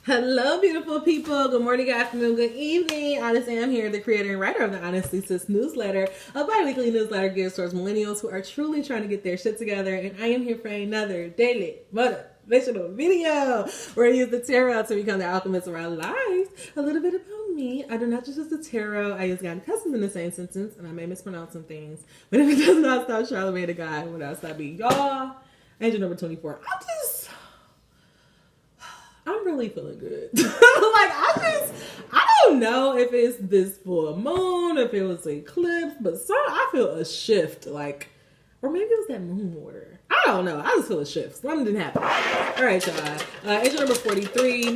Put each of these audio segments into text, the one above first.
Hello, beautiful people. Good morning, good afternoon, good evening. Honestly, I'm here, the creator and writer of the Honestly Sis newsletter, a bi-weekly newsletter geared towards millennials who are truly trying to get their shit together. And I am here for another daily motivational video where I use the tarot to become the alchemist of our lives. A little bit about me. I do not just use the tarot. I use God and cousins in the same sentence, and I may mispronounce some things. But if it does not stop Charlamagne the God, when I stop being y'all. Angel number 24. I'm really feeling good. I don't know if it's this full moon, if it was an eclipse, but I feel a shift, or maybe it was that moon water. I don't know. I just feel a shift. Something didn't happen. All right, y'all. Angel number 43.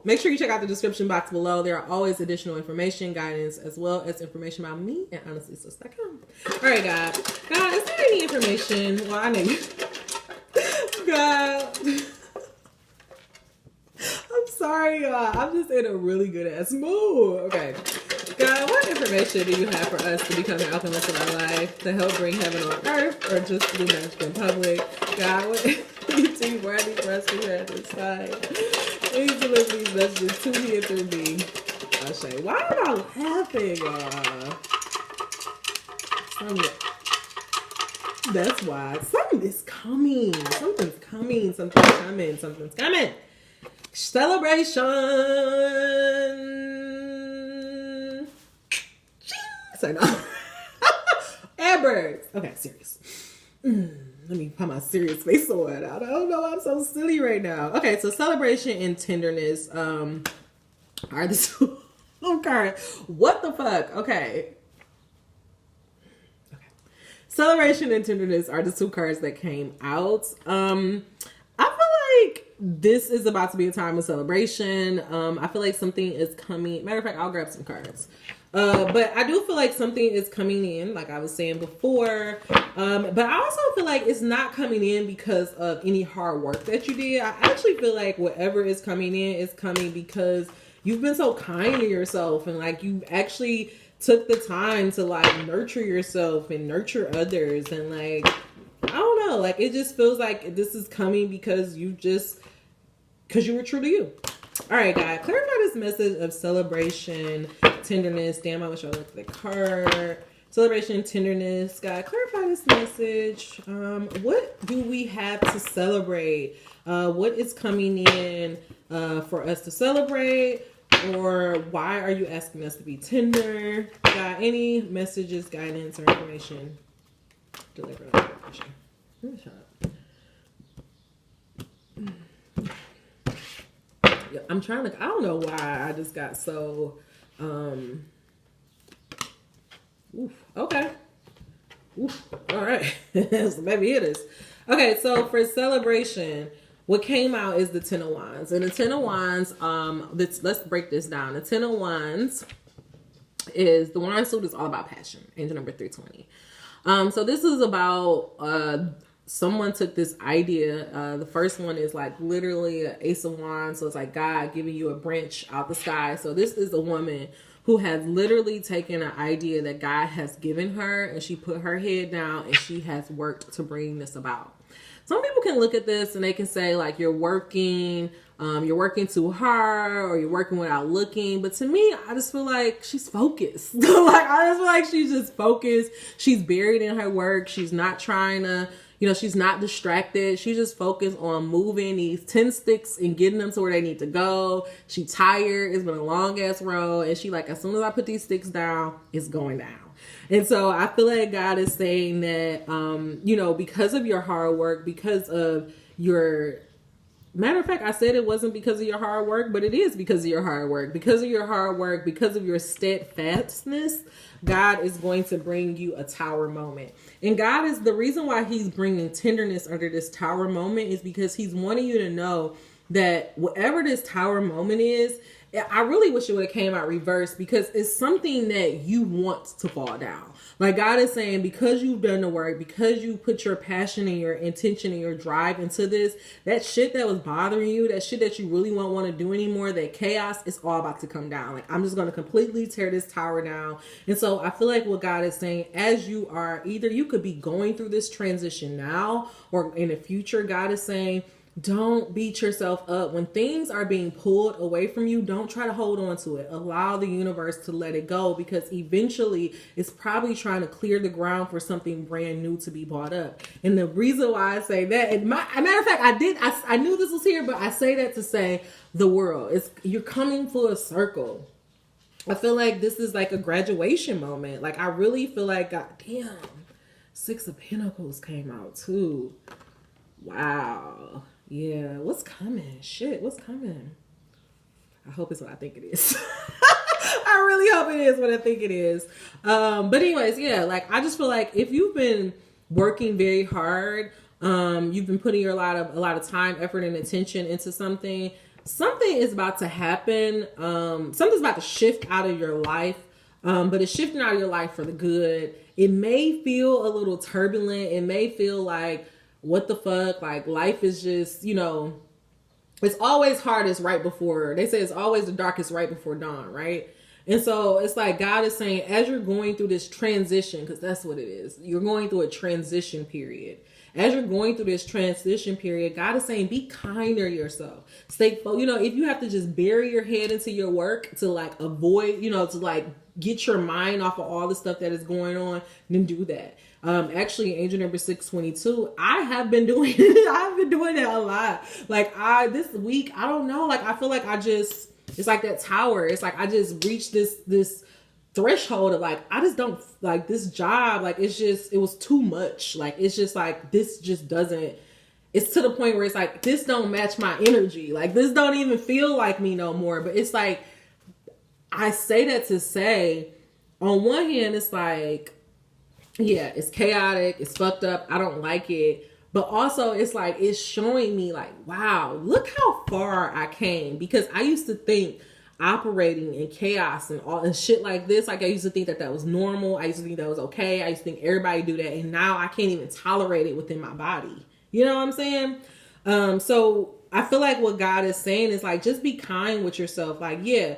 Make sure you check out the description box below. There are always additional information, guidance, as well as information about me and honestlysis.com. All right, God. God, is there any information? Well, I know you. God. I'm sorry, y'all. I'm just in a really good ass mood. Okay. God, what information do you have for us to become the alchemist of our life, to help bring heaven on earth, or just to do magic in public? God, what do you worthy for us to hear at this time? Please deliver these messages to me and through me. Ashe. Why am I laughing, y'all? That's why. Something is coming. Something's coming. Something's coming. Something's coming. Celebration. Sorry, no. Airbirds. Okay, serious. Let me put my serious face on. I don't know. I'm so silly right now. Okay, so celebration and tenderness are the two cards. What the fuck? Okay. Celebration and tenderness are the two cards that came out. I feel like this is about to be a time of celebration. I feel like something is coming. Matter of fact, I'll grab some cards. But I do feel like something is coming in, like I was saying before. But I also feel like it's not coming in because of any hard work that you did. I actually feel like whatever is coming in is coming because you've been so kind to yourself, and like you actually took the time to like nurture yourself and nurture others, and like I don't know, like it just feels like this is coming because you were true to you. All right, guys, clarify this message of celebration, tenderness. Damn, I wish I looked at the card. Celebration, tenderness. God, clarify this message. What do we have to celebrate? What is coming in for us to celebrate? Or why are you asking us to be tender? Got any messages, guidance, or information? Deliver that information. Yeah, I'm trying to. I don't know why I just got so. Okay. Oof. All right. So maybe it is. Okay. So for celebration, what came out is the Ten of Wands. And the Ten of Wands, let's break this down. The Ten of Wands is, the wand suit is all about passion. Angel number 320. So this is about, someone took this idea. The first one is like literally an Ace of Wands. So it's like God giving you a branch out the sky. So this is a woman who has literally taken an idea that God has given her, and she put her head down and she has worked to bring this about. Some people can look at this and they can say like you're working too hard, or you're working without looking. But to me, I just feel like she's focused. I just feel like she's just focused. She's buried in her work. She's not trying to, she's not distracted. She's just focused on moving these 10 sticks and getting them to where they need to go. She tired. It's been a long ass road. And she like, as soon as I put these sticks down, it's going down. And so I feel like God is saying that, because of your hard work, because of your, matter of fact, I said it wasn't because of your hard work, but it is because of your hard work. Because of your hard work, because of your steadfastness, God is going to bring you a tower moment. And God is, the reason why he's bringing tenderness under this tower moment is because he's wanting you to know that whatever this tower moment is, I really wish it would have came out reversed, because it's something that you want to fall down. Like God is saying, because you've done the work, because you put your passion and your intention and your drive into this, that shit that was bothering you, that shit that you really won't want to do anymore, that chaos, is all about to come down. Like I'm just going to completely tear this tower down. And so I feel like what God is saying, as you are, either you could be going through this transition now, or in the future, God is saying, Don't beat yourself up. When things are being pulled away from you, don't try to hold on to it. Allow the universe to let it go, because eventually it's probably trying to clear the ground for something brand new to be brought up. And the reason why I say that, and matter of fact, I knew this was here, but I say that to say the world. You're coming full circle. I feel like this is like a graduation moment. Like, I really feel like, God damn, Six of Pentacles came out too. Wow. Yeah, what's coming? Shit, what's coming? I hope it's what I think it is. I really hope it is what I think it is. But anyways, yeah, like, I just feel like if you've been working very hard, you've been putting a lot of time, effort, and attention into something is about to happen. Something's about to shift out of your life, but it's shifting out of your life for the good. It may feel a little turbulent. It may feel like, what the fuck? Like, life is just, it's always hardest right before, they say it's always the darkest right before dawn, right? And so it's like God is saying, as you're going through this transition, because that's what it is, you're going through a transition period. As you're going through this transition period, God is saying, be kinder to yourself. Stay, if you have to just bury your head into your work to like avoid, to like get your mind off of all the stuff that is going on, then do that. Actually, angel number 622, I have been doing that a lot. Like, this week, I don't know, like, I feel like it's like that tower. It's like I just reached this threshold of like, I just don't like this job. Like, it was too much. Like, it's just like, this just doesn't, it's to the point where it's like, this don't match my energy. Like, this don't even feel like me no more. But it's like, I say that to say, on one hand, it's like, yeah, it's chaotic, it's fucked up, I don't like it. But also, it's like, it's showing me like, wow, look how far I came. Because I used to think operating in chaos and shit like this, like, I used to think that was normal. I used to think that was okay. I used to think everybody do that. And now I can't even tolerate it within my body. You know what I'm saying? So I feel like what God is saying is like, just be kind with yourself. Like, yeah,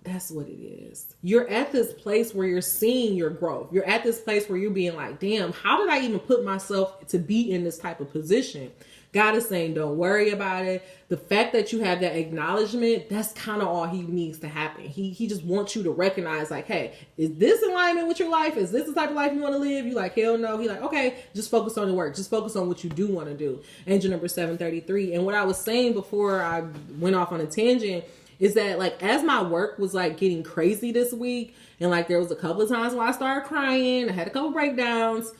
that's what it is. You're at this place where you're seeing your growth. You're at this place where you're being like, damn, how did I even put myself to be in this type of position? God is saying, don't worry about it. The fact that you have that acknowledgement, that's kind of all he needs to happen. He just wants you to recognize like, hey, is this alignment with your life? Is this the type of life you want to live? You like, hell no. He like, okay, just focus on the work. Just focus on what you do want to do. Angel number 733. And what I was saying before I went off on a tangent is that like, as my work was like getting crazy this week, and like there was a couple of times where I started crying, I had a couple breakdowns.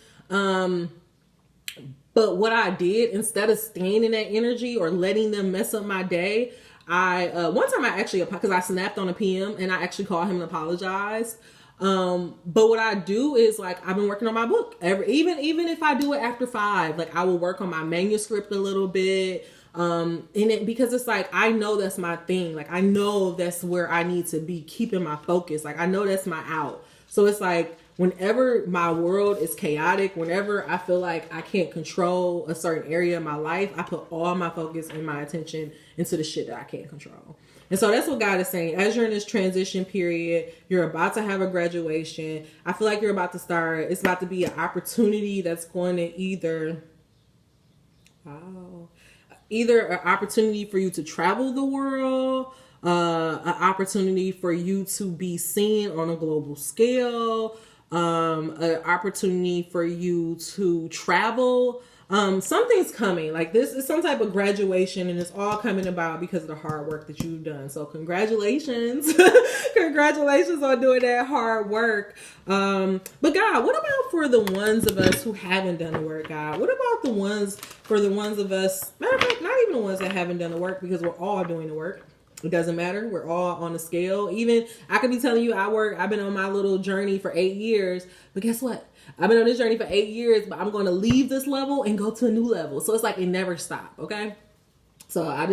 But what I did, instead of staying in that energy or letting them mess up my day, one time I actually, because I snapped on a PM and I actually called him and apologized. But what I do is like, I've been working on my book even if I do it after 5, like I will work on my manuscript a little bit. Because it's like, I know that's my thing. Like, I know that's where I need to be keeping my focus. Like, I know that's my out. So it's like, whenever my world is chaotic, whenever I feel like I can't control a certain area of my life, I put all my focus and my attention into the shit that I can't control. And so that's what God is saying. As you're in this transition period, you're about to have a graduation. I feel like you're about to start. It's about to be an opportunity that's going to either an opportunity for you to travel the world, an opportunity for you to be seen on a global scale, an opportunity for you to travel. Something's coming. Like, this is some type of graduation, and it's all coming about because of the hard work that you've done. So congratulations. Congratulations on doing that hard work. But God, what about for the ones of us who haven't done the work, God? What about the ones of us, matter of fact, not even the ones that haven't done the work, because we're all doing the work. It doesn't matter. We're all on a scale. Even I could be telling you I've been on my little journey for 8 years, but guess what? I've been on this journey for 8 years, but I'm going to leave this level and go to a new level. So it's like, it never stops. Okay. So I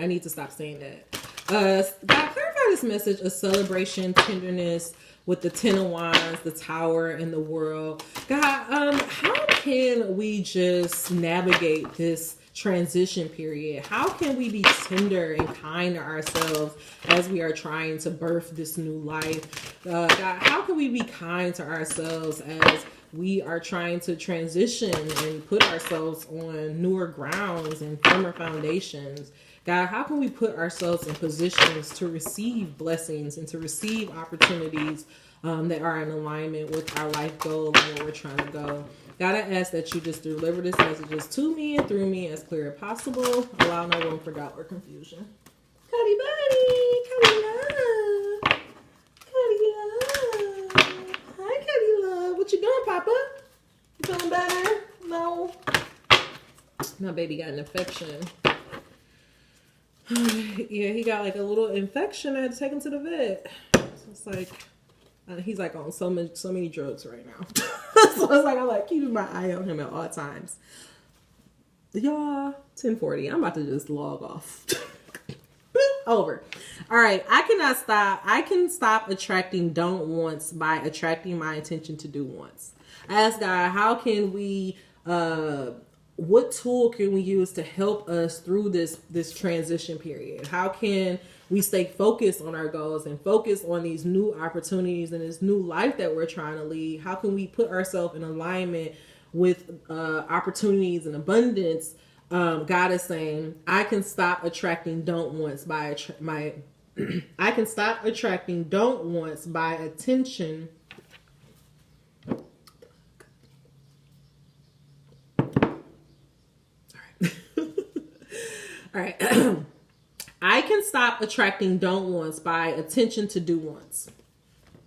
need to stop saying that. God, clarify this message of celebration, tenderness with the 10 of Wands, the Tower, and the World. God, how can we just navigate this transition period? How can we be tender and kind to ourselves as we are trying to birth this new life? God, how can we be kind to ourselves as we are trying to transition and put ourselves on newer grounds and firmer foundations, God, how can we put ourselves in positions to receive blessings and to receive opportunities that are in alignment with our life goal and where we're trying to go? God, I ask that you just deliver this messages to me and through me as clear as possible. Allow no room for doubt or confusion. Cuddy buddy, Cuddy love, Cuddy love. Hi, Cuddy love. What you doing, Papa? You feeling better? No. My baby got an infection. Yeah, he got like a little infection. I had to take him to the vet. So it's like he's like on so many drugs right now. So it's like I'm like keeping my eye on him at all times. Y'all, 10:40. I'm about to just log off. Over. All right. I can stop attracting don't wants by attracting my attention to do wants. I asked God, how can we what tool can we use to help us through this transition period? How can we stay focused on our goals and focus on these new opportunities and this new life that we're trying to lead? How can we put ourselves in alignment with opportunities and abundance? God is saying, I can stop attracting don't wants by I can stop attracting don't wants by attention. All right. I can stop attracting don't wants by attention to do wants.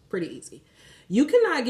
Pretty easy. You cannot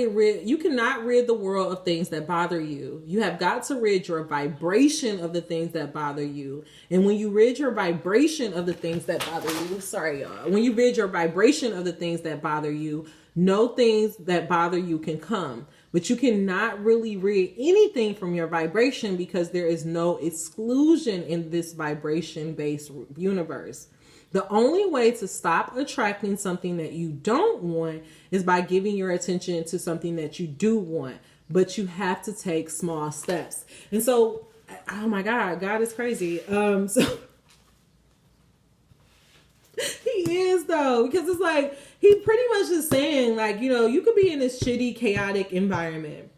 rid the world of things that bother you. You have got to rid your vibration of the things that bother you. And when you rid your vibration of the things that bother you, sorry y'all, when you rid your vibration of the things that bother you, no things that bother you can come. But you cannot really rid anything from your vibration because there is no exclusion in this vibration-based universe. The only way to stop attracting something that you don't want is by giving your attention to something that you do want. But you have to take small steps. And so, oh my God, God is crazy. So he is though, because it's like, he pretty much is saying like, you know, you could be in this shitty, chaotic environment.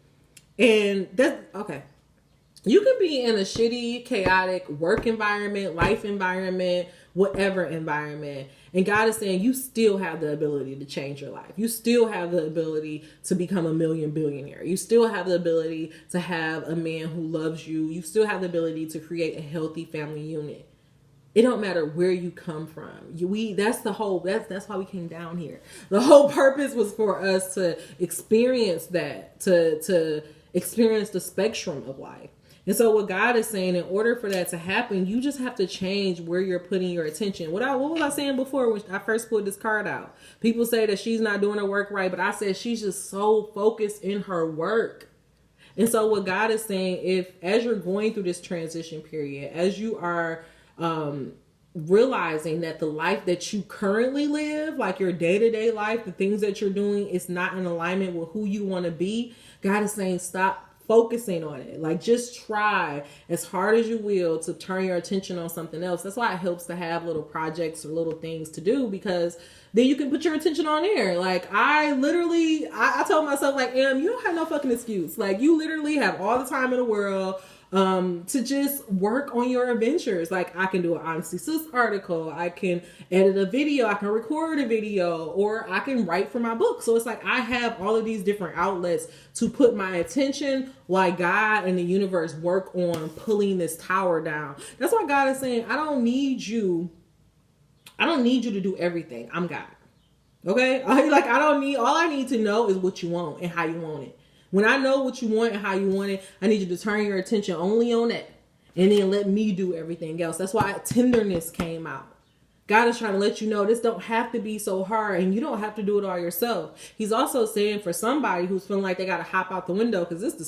And that's okay. You could be in a shitty, chaotic work environment, life environment, whatever environment. And God is saying you still have the ability to change your life. You still have the ability to become a billionaire. You still have the ability to have a man who loves you. You still have the ability to create a healthy family unit. It don't matter where you come from. That's why we came down here. The whole purpose was for us to experience that, to experience the spectrum of life. And so what God is saying, in order for that to happen, you just have to change where you're putting your attention. What was I saying before when I first pulled this card out? People say that she's not doing her work right, but I said she's just so focused in her work. And so what God is saying, as you're going through this transition period, as you are realizing that the life that you currently live, like your day-to-day life, the things that you're doing is not in alignment with who you want to be, God is saying stop focusing on it. Like, just try as hard as you will to turn your attention on something else. That's why it helps to have little projects or little things to do, because then you can put your attention on there. Like, I told myself, like, you don't have no fucking excuse. Like, you literally have all the time in the world to just work on your adventures. Like, I can do an Honesty Sis article, I can edit a video, I can record a video, or I can write for my book. So it's like I have all of these different outlets to put my attention while God and the universe work on pulling this tower down. That's why God is saying, I don't need you to do everything. I'm God. Okay? All I need to know is what you want and how you want it. When I know what you want and how you want it, I need you to turn your attention only on that. And then let me do everything else. That's why tenderness came out. God is trying to let you know this don't have to be so hard, and you don't have to do it all yourself. He's also saying for somebody who's feeling like they got to hop out the window, because this is the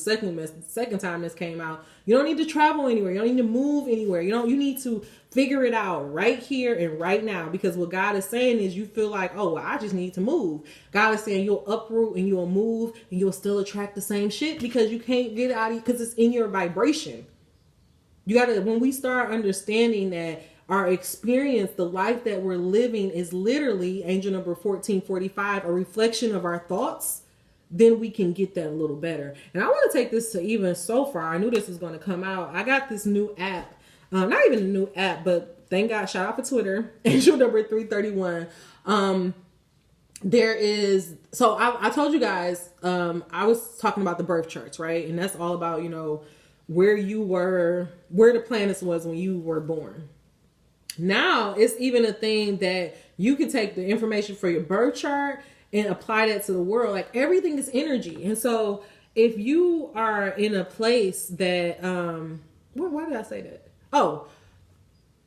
second time this came out. You don't need to travel anywhere. You don't need to move anywhere. You need to figure it out right here and right now, because what God is saying is you feel like, oh, well, I just need to move. God is saying you'll uproot and you'll move and you'll still attract the same shit, because you can't get out of it, because it's in your vibration. When we start understanding that our experience, the life that we're living, is literally, angel number 1445, a reflection of our thoughts, then we can get that a little better. And I want to take this to even so far. I knew this was going to come out. I got this new app, not even a new app, but thank God, shout out for Twitter, angel number 331. There is, so I told you guys, I was talking about the birth charts, right? And that's all about, you know, where you were, where the planets was when you were born. Now it's even a thing that you can take the information for your birth chart and apply that to the world. Like everything is energy. And so if you are in a place that, why did I say that? Oh,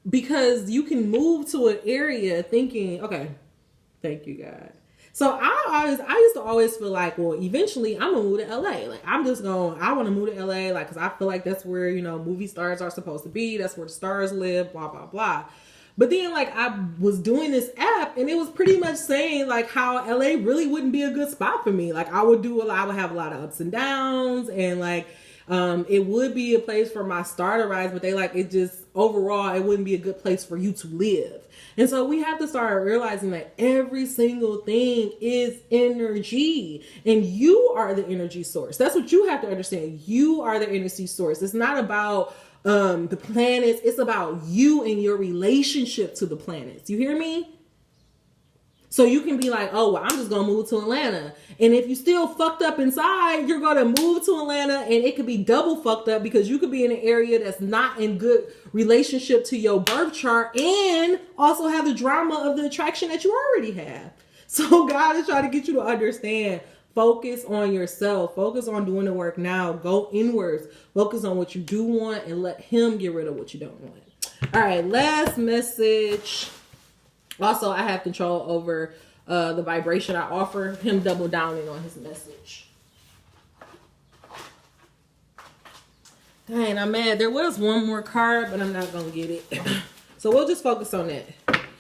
because you can move to an area thinking, okay, thank you, God. So I used to always feel like, well, eventually I'm gonna move to LA. Like I want to move to LA, like, cause I feel like that's where, you know, movie stars are supposed to be. That's where the stars live, blah, blah, blah. But then like I was doing this app and it was pretty much saying like how LA really wouldn't be a good spot for me. Like I would have a lot of ups and downs, and like, it would be a place for my star to rise, but they like, it just overall, it wouldn't be a good place for you to live. And so we have to start realizing that every single thing is energy, and you are the energy source. That's what you have to understand. You are the energy source. It's not about the planets. It's about you and your relationship to the planets. You hear me? So you can be like, oh, well, I'm just going to move to Atlanta. And if you still fucked up inside, you're going to move to Atlanta, and it could be double fucked up because you could be in an area that's not in good relationship to your birth chart and also have the drama of the attraction that you already have. So God is trying to get you to understand, focus on yourself, focus on doing the work now, go inwards, focus on what you do want, and let him get rid of what you don't want. All right, last message. Also, I have control over the vibration I offer, him double downing on his message. Dang, I'm mad. There was one more card, but I'm not going to get it. So we'll just focus on that.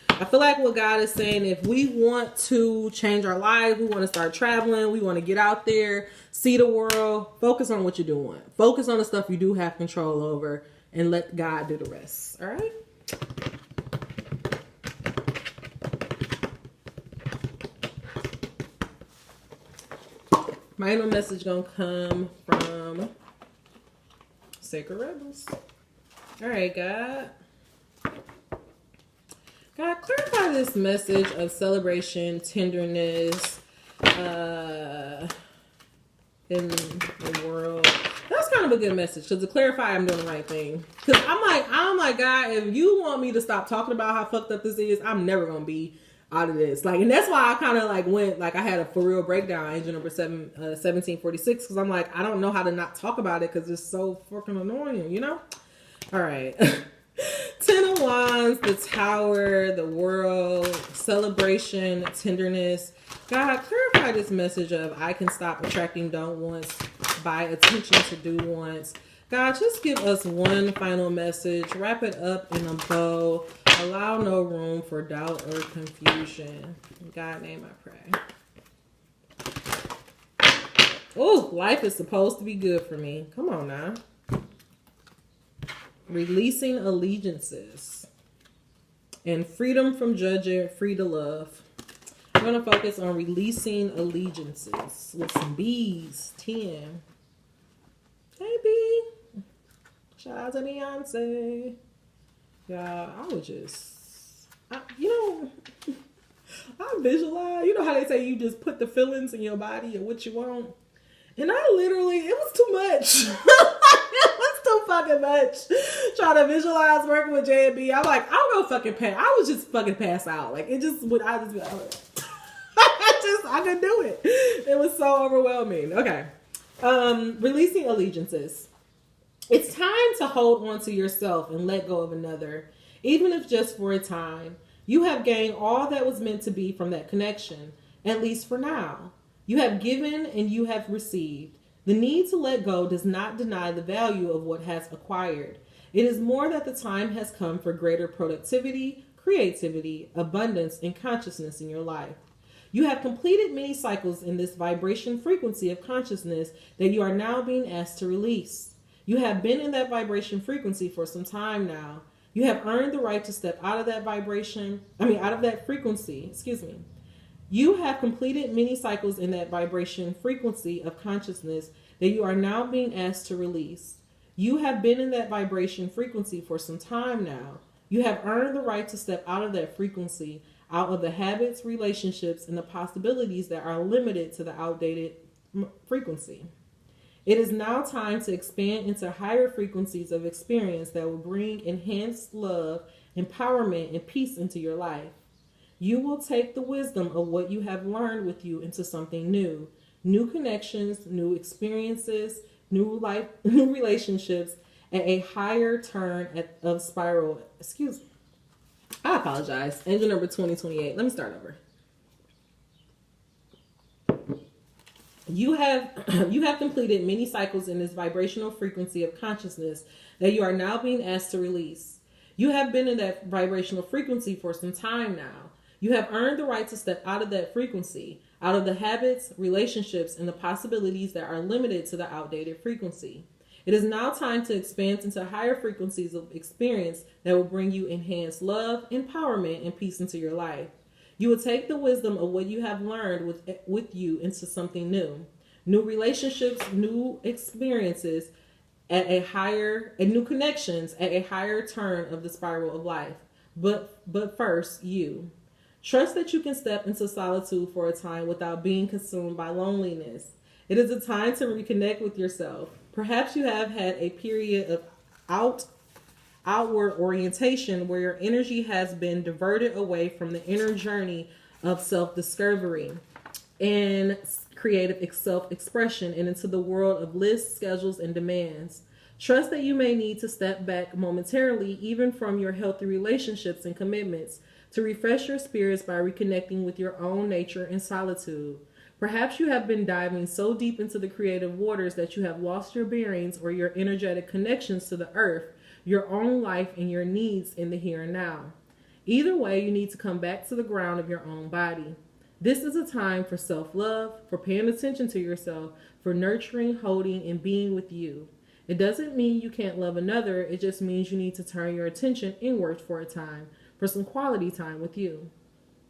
I feel like what God is saying, if we want to change our lives, we want to start traveling, we want to get out there, see the world, focus on what you're doing. Focus on the stuff you do have control over and let God do the rest. All right? Final message gonna come from Sacred Rebels. All right, God. God, clarify this message of celebration, tenderness, in the world. That's kind of a good message, because to clarify, I'm doing the right thing. Because I'm like, God, if you want me to stop talking about how fucked up this is, I'm never gonna be out of this. Like, and that's why I kind of like went, like I had a for real breakdown, angel number 1746, because I'm like, I don't know how to not talk about it because it's so fucking annoying, you know? All right. Ten of Wands, the Tower, the world, celebration, tenderness. God, clarify this message of I can stop attracting don't wants by attention to do wants. God, just give us one final message. Wrap it up in a bow. Allow no room for doubt or confusion. In God's name I pray. Oh, life is supposed to be good for me. Come on now. Releasing allegiances. And freedom from judging, free to love. I'm going to focus on releasing allegiances with some B's. 10. Hey, B. Shout out to Beyonce. Yeah, I was just, I visualize, you know how they say you just put the feelings in your body of what you want? And I literally, it was too much. It was too fucking much. Trying to visualize working with J&B. I'm like, I'm gonna fucking pass. I was just fucking pass out. Like, it just would, I just be like, I couldn't do it. It was so overwhelming. Okay. Releasing allegiances. It's time to hold on to yourself and let go of another, even if just for a time. You have gained all that was meant to be from that connection, at least for now. You have given and you have received. The need to let go does not deny the value of what has acquired. It is more that the time has come for greater productivity, creativity, abundance, and consciousness in your life. You have completed many cycles in this vibration frequency of consciousness that you are now being asked to release. You have been in that vibration frequency for some time now. You have earned the right to step out of that frequency, You have completed many cycles in that vibration frequency of consciousness that you are now being asked to release. You have been in that vibration frequency for some time now. You have earned the right to step out of that frequency, out of the habits, relationships, and the possibilities that are limited to the outdated frequency. It is now time to expand into higher frequencies of experience that will bring enhanced love, empowerment, and peace into your life. You will take the wisdom of what you have learned with you into something new. New connections, new experiences, new life, new relationships at a higher turn of spiral. Excuse me. I apologize. Engine number 2028. Let me start over. You have completed many cycles in this vibrational frequency of consciousness that you are now being asked to release. You have been in that vibrational frequency for some time now. You have earned the right to step out of that frequency, out of the habits, relationships, and the possibilities that are limited to the outdated frequency. It is now time to expand into higher frequencies of experience that will bring you enhanced love, empowerment, and peace into your life. You will take the wisdom of what you have learned with you into something new. New relationships, new experiences at a higher, and new connections at a higher turn of the spiral of life. But first, you. Trust that you can step into solitude for a time without being consumed by loneliness. It is a time to reconnect with yourself. Perhaps you have had a period of outward orientation where your energy has been diverted away from the inner journey of self-discovery and creative self-expression and into the world of lists, schedules, and demands. Trust that you may need to step back momentarily, even from your healthy relationships and commitments, to refresh your spirits by reconnecting with your own nature in solitude. Perhaps you have been diving so deep into the creative waters that you have lost your bearings or your energetic connections to the earth, your own life, and your needs in the here and now. Either way, you need to come back to the ground of your own body. This is a time for self-love, for paying attention to yourself, for nurturing, holding, and being with you. It doesn't mean you can't love another. It just means you need to turn your attention inward for a time, for some quality time with you.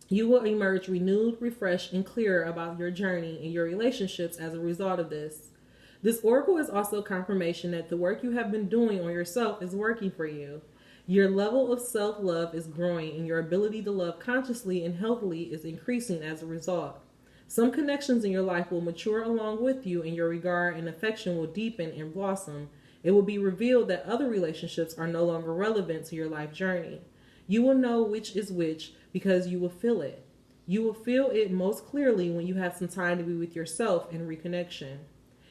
You will emerge renewed, refreshed, and clearer about your journey and your relationships as a result of this. This oracle is also confirmation that the work you have been doing on yourself is working for you. Your level of self-love is growing, and your ability to love consciously and healthily is increasing as a result. Some connections in your life will mature along with you, and your regard and affection will deepen and blossom. It will be revealed that other relationships are no longer relevant to your life journey. You will know which is which because you will feel it. You will feel it most clearly when you have some time to be with yourself in reconnection.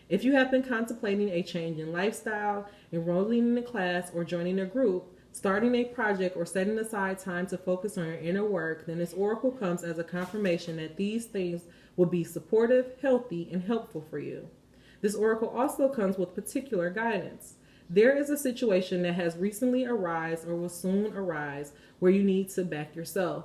If you have been contemplating a change in lifestyle, enrolling in a class, or joining a group, starting a project, or setting aside time to focus on your inner work, then this oracle comes as a confirmation that these things will be supportive, healthy, and helpful for you. This oracle also comes with particular guidance. There is a situation that has recently arisen or will soon arise where you need to back yourself.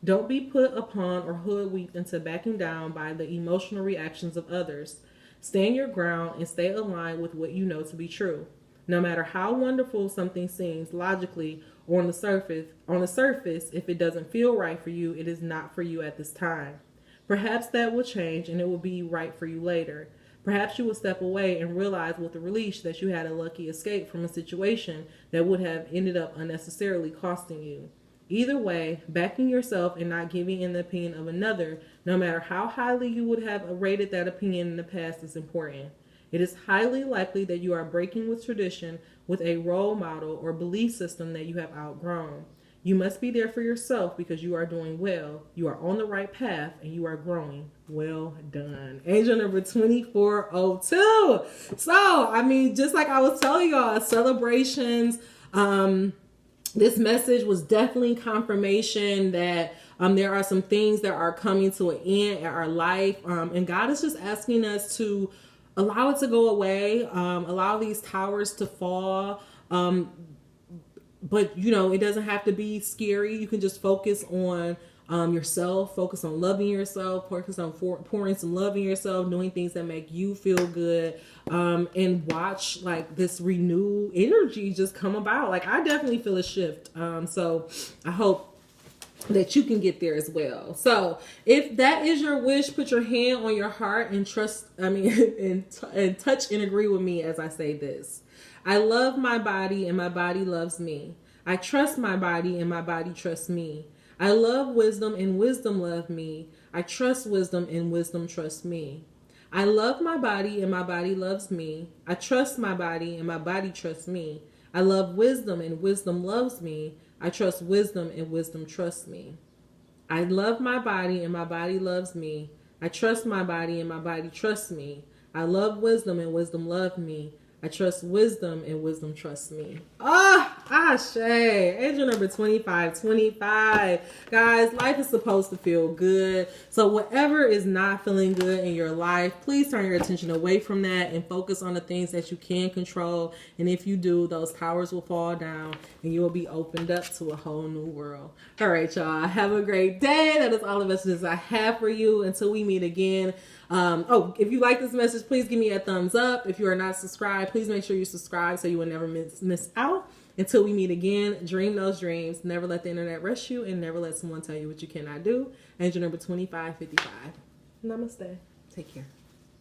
Don't be put upon or hoodwinked into backing down by the emotional reactions of others. Stand your ground and stay aligned with what you know to be true. No matter how wonderful something seems logically or on the surface, if it doesn't feel right for you, it is not for you at this time. Perhaps that will change and it will be right for you later. Perhaps you will step away and realize with the release that you had a lucky escape from a situation that would have ended up unnecessarily costing you. Either way, backing yourself and not giving in the opinion of another, no matter how highly you would have rated that opinion in the past, is important. It is highly likely that you are breaking with tradition with a role model or belief system that you have outgrown. You must be there for yourself because you are doing well. You are on the right path and you are growing. Well done. Angel number 2402. So, just like I was telling y'all, celebrations, this message was definitely confirmation that there are some things that are coming to an end in our life. And God is just asking us to allow it to go away, allow these towers to fall. But, it doesn't have to be scary. You can just focus on yourself, focus on loving yourself, focus on pouring some love in yourself, doing things that make you feel good, and watch this renewed energy just come about. I definitely feel a shift. So I hope that you can get there as well. So if that is your wish, put your hand on your heart and trust, and touch and agree with me as I say this. I love my body and my body loves me. I trust my body and my body trusts me. I love wisdom and wisdom loves me. I trust wisdom and wisdom trusts me. I love my body and my body loves me. I trust my body and my body trusts me. I love wisdom and wisdom loves me. I trust wisdom and wisdom trusts me. I love my body and my body loves me. I trust my body and my body trusts me. I love wisdom and wisdom loves me. I trust wisdom and wisdom trusts me. Ashe. Angel number 2525. Guys, life is supposed to feel good. So whatever is not feeling good in your life, please turn your attention away from that and focus on the things that you can control. And if you do, those powers will fall down and you will be opened up to a whole new world. All right, y'all. Have a great day. That is all the messages I have for you. Until we meet again. If you like this message, please give me a thumbs up. If you are not subscribed, please make sure you subscribe so you will never miss out. Until we meet again, dream those dreams. Never let the internet rush you and never let someone tell you what you cannot do. Angel number 2555. Namaste. Take care.